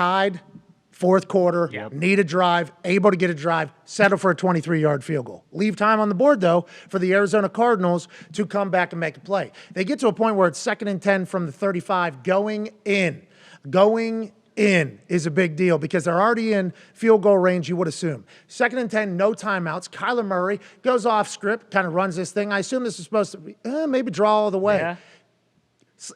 tied, fourth quarter, need a drive, able to get a drive, settle for a 23-yard field goal. Leave time on the board, though, for the Arizona Cardinals to come back and make a play. They get to a point where it's 2nd and 10 from the 35 going in. Going in is a big deal because they're already in field goal range, you would assume. 2nd and 10, no timeouts. Kyler Murray goes off script, kind of runs this thing. I assume this is supposed to be maybe draw all the way. Yeah.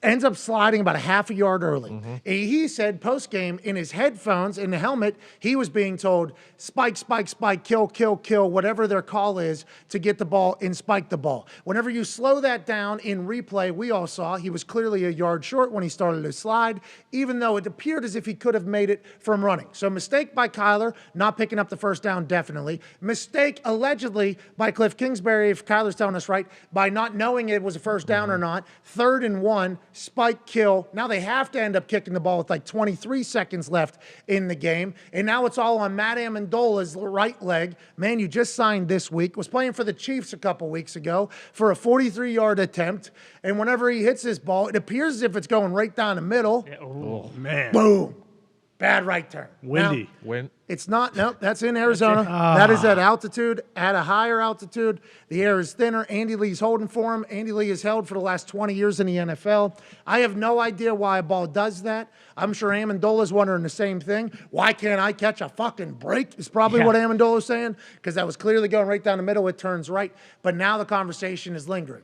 Ends up sliding about a half a yard early. He said post-game in his headphones, in the helmet, he was being told, spike, spike, spike, kill, kill, kill, whatever their call is to get the ball and spike the ball. Whenever you slow that down in replay, we all saw he was clearly a yard short when he started to slide, even though it appeared as if he could have made it from running. So mistake by Kyler, not picking up the first down, definitely. Mistake, allegedly, by Cliff Kingsbury, if Kyler's telling us right, by not knowing it was a first down or not. 3rd and 1. Spike, kill. Now they have to end up kicking the ball with like 23 seconds left in the game. And now it's all on Matt Amendola's right leg. Man, you just signed this week. Was playing for the Chiefs a couple weeks ago for a 43-yard attempt. And whenever he hits this ball, it appears as if it's going right down the middle. Oh, man. Boom. Bad right turn. Windy. Now, it's not. Nope, that's in Arizona. That is at altitude. At a higher altitude, the air is thinner. Andy Lee's holding for him. Andy Lee has held for the last 20 years in the NFL. I have no idea why a ball does that. I'm sure Amendola's wondering the same thing. Why can't I catch a fucking break? Is probably what Amendola's saying, because that was clearly going right down the middle. It turns right. But now the conversation is lingering.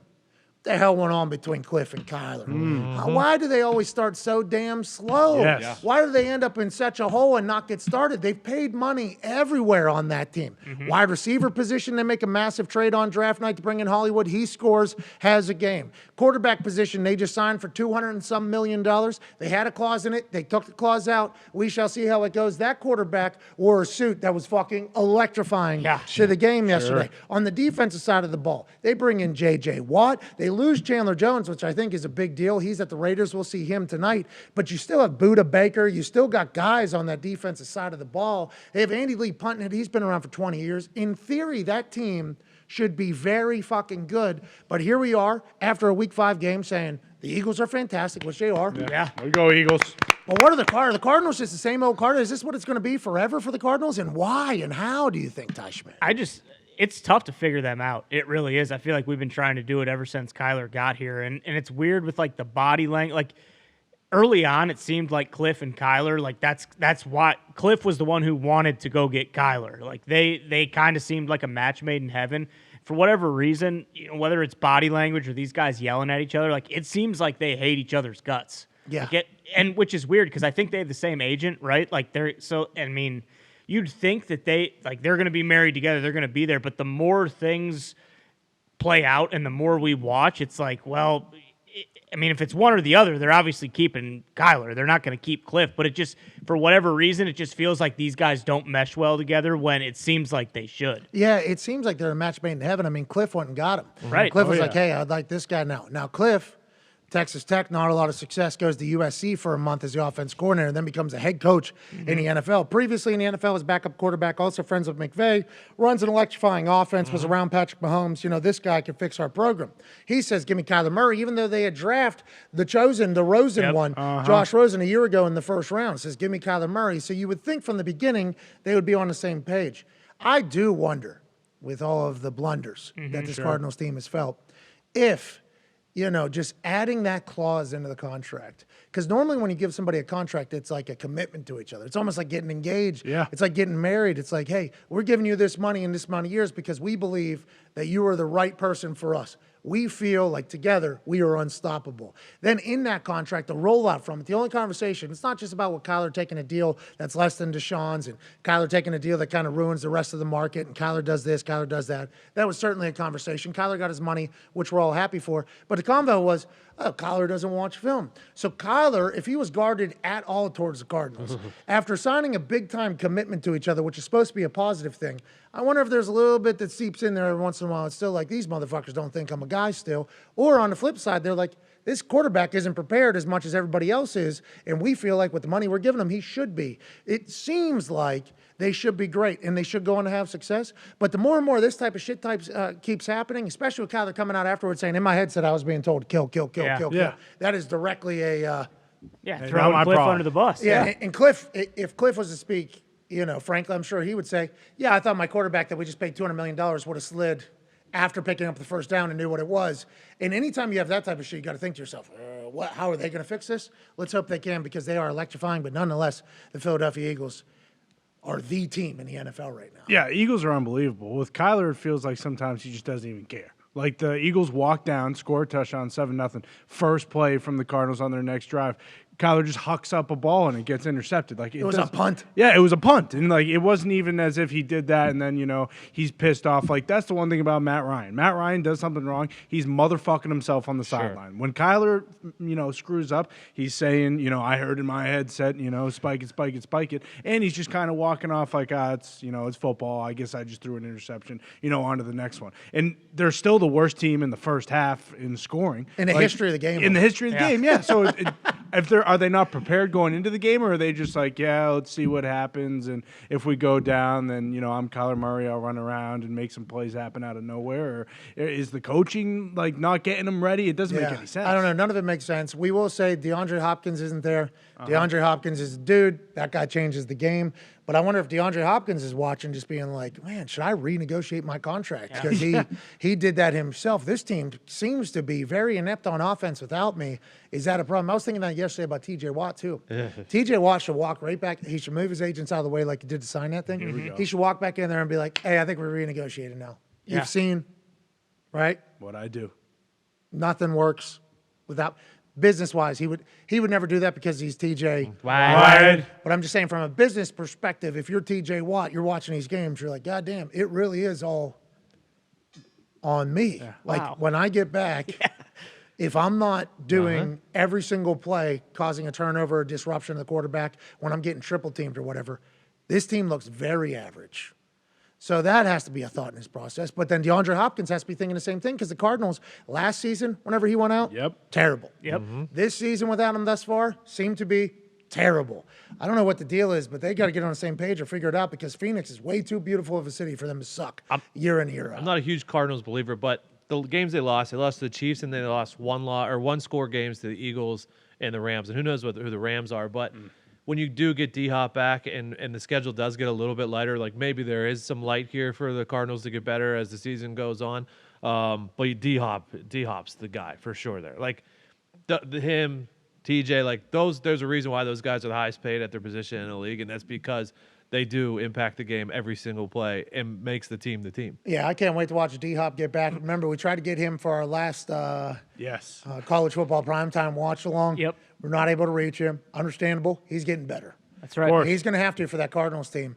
The hell went on between Cliff and Kyler? Why do they always start so damn slow? Why do they end up in such a hole and not get started? They've paid money everywhere on that team. Wide receiver position, they make a massive trade on draft night to bring in Hollywood. He scores, has a game. Quarterback position, they just signed for $200 and some million. They had a clause in it. They took the clause out. We shall see how it goes. That quarterback wore a suit that was fucking electrifying to the game yesterday. On the defensive side of the ball, they bring in J.J. Watt. They lose Chandler Jones, which I think is a big deal. He's at the Raiders. We'll see him tonight. But you still have Budda Baker. You still got guys on that defensive side of the ball. They have Andy Lee punting it. He's been around for 20 years. In theory, that team should be very fucking good. But here we are after a Week 5 game saying the Eagles are fantastic, which they are. There we go, Eagles. But what are the Cardinals? The Cardinals just the same old Cardinals. Is this what it's going to be forever for the Cardinals? And why and how do you think, Ty Schmidt? It's tough to figure them out. It really is. I feel like we've been trying to do it ever since Kyler got here. And it's weird with, like, the body language. Like, early on, it seemed like Cliff and Kyler, like, that's why Cliff was the one who wanted to go get Kyler. Like, they kind of seemed like a match made in heaven. For whatever reason, whether it's body language or these guys yelling at each other, like, it seems like they hate each other's guts. Yeah. Like and which is weird because I think they have the same agent, right? Like, you'd think that they're going to be married together, they're going to be there, but the more things play out and the more we watch, it's like, well, if it's one or the other, they're obviously keeping Kyler. They're not going to keep Cliff, but it just, for whatever reason, it just feels like these guys don't mesh well together when it seems like they should. Yeah, it seems like they're a match made in heaven. Cliff went and got him. Right. Cliff was like, hey, I'd like this guy now. Now, Cliff, Texas Tech, not a lot of success, goes to USC for a month as the offense coordinator, and then becomes a head coach in the NFL. Previously in the NFL as backup quarterback, also friends with McVay, runs an electrifying offense, was around Patrick Mahomes. This guy can fix our program. He says, give me Kyler Murray, even though they had drafted the Rosen one, Josh Rosen, a year ago in the first round. Says, give me Kyler Murray. So you would think from the beginning they would be on the same page. I do wonder, with all of the blunders that this Cardinals team has felt, if just adding that clause into the contract. Because normally when you give somebody a contract, it's like a commitment to each other. It's almost like getting engaged. Yeah. It's like getting married. It's like, hey, we're giving you this money in this amount of years because we believe that you are the right person for us. We feel like together we are unstoppable. Then in that contract, the rollout from it, the only conversation, it's not just about what Kyler taking a deal that's less than Deshaun's and Kyler taking a deal that kind of ruins the rest of the market and Kyler does this, Kyler does that. That was certainly a conversation. Kyler got his money, which we're all happy for. But the convo was, oh, Kyler doesn't watch film. So Kyler, if he was guarded at all towards the Cardinals, after signing a big-time commitment to each other, which is supposed to be a positive thing, I wonder if there's a little bit that seeps in there every once in a while. It's still like, these motherfuckers don't think I'm a guy still. Or on the flip side, they're like, this quarterback isn't prepared as much as everybody else is, and we feel like with the money we're giving him, he should be. It seems like they should be great, and they should go on to have success. But the more and more this type of shit keeps happening, especially with Kyler coming out afterwards saying, in my headset I was being told, kill. That is directly a Yeah, Hey, not throwing my Cliff problem. under the bus. Yeah, and Cliff, if Cliff was to speak, frankly, I'm sure he would say, yeah, I thought my quarterback that we just paid $200 million would have slid after picking up the first down and knew what it was. And anytime you have that type of shit, you got to think to yourself, how are they going to fix this? Let's hope they can, because they are electrifying. But nonetheless, the Philadelphia Eagles are the team in the NFL right now. Yeah, Eagles are unbelievable. With Kyler, it feels like sometimes he just doesn't even care. Like the Eagles walk down, score a touchdown, 7-0. First play from the Cardinals on their next drive. Kyler just hucks up a ball and it gets intercepted. Like It was a punt. Yeah, it was a punt, and like it wasn't even as if he did that and then he's pissed off. Like that's the one thing about Matt Ryan. Matt Ryan does something wrong, he's motherfucking himself on the sideline. When Kyler, screws up, he's saying, I heard in my headset, spike it, spike it, spike it, and he's just kind of walking off like, it's football. I guess I just threw an interception, on to the next one. And they're still the worst team in the first half in scoring In the history of the game. In the history of the game, yeah. So are they not prepared going into the game, or are they just like, yeah, let's see what happens, and if we go down, then I'm Kyler Murray, I'll run around and make some plays happen out of nowhere? Or is the coaching like not getting them ready? It doesn't make any sense. I don't know. None of it makes sense. We will say DeAndre Hopkins isn't there. DeAndre Hopkins is a dude. That guy changes the game. But I wonder if DeAndre Hopkins is watching, just being like, man, should I renegotiate my contract? Because he did that himself. This team seems to be very inept on offense without me. Is that a problem? I was thinking that yesterday about T.J. Watt, too. T.J. Watt should walk right back. He should move his agents out of the way like he did to sign that thing. He should walk back in there and be like, hey, I think we're renegotiating now. You've seen, right? What I do. Nothing works without business-wise. He would never do that because he's TJ. Right. But I'm just saying, from a business perspective, if you're TJ Watt, you're watching these games, you're like, God damn, it really is all on me. Yeah. Like when I get back, if I'm not doing every single play, causing a turnover or disruption of the quarterback, when I'm getting triple teamed or whatever, this team looks very average. So that has to be a thought in his process. But then DeAndre Hopkins has to be thinking the same thing, because the Cardinals, last season, whenever he went out, terrible. Yep. This season without him thus far seemed to be terrible. I don't know what the deal is, but they got to get on the same page or figure it out, because Phoenix is way too beautiful of a city for them to suck year in, year out. I'm not a huge Cardinals believer, but the games they lost to the Chiefs, and then they lost one score games to the Eagles and the Rams. And who knows who the Rams are, but when you do get D-Hop back and the schedule does get a little bit lighter, like maybe there is some light here for the Cardinals to get better as the season goes on. But D-Hop's the guy for sure there. Like him, TJ, like there's a reason why those guys are the highest paid at their position in the league, and that's because they do impact the game every single play and makes the team the team. Yeah, I can't wait to watch D-Hop get back. Remember, we tried to get him for our last college football primetime watch along. Yep. We're not able to reach him. Understandable. He's getting better. That's right. He's going to have to for that Cardinals team.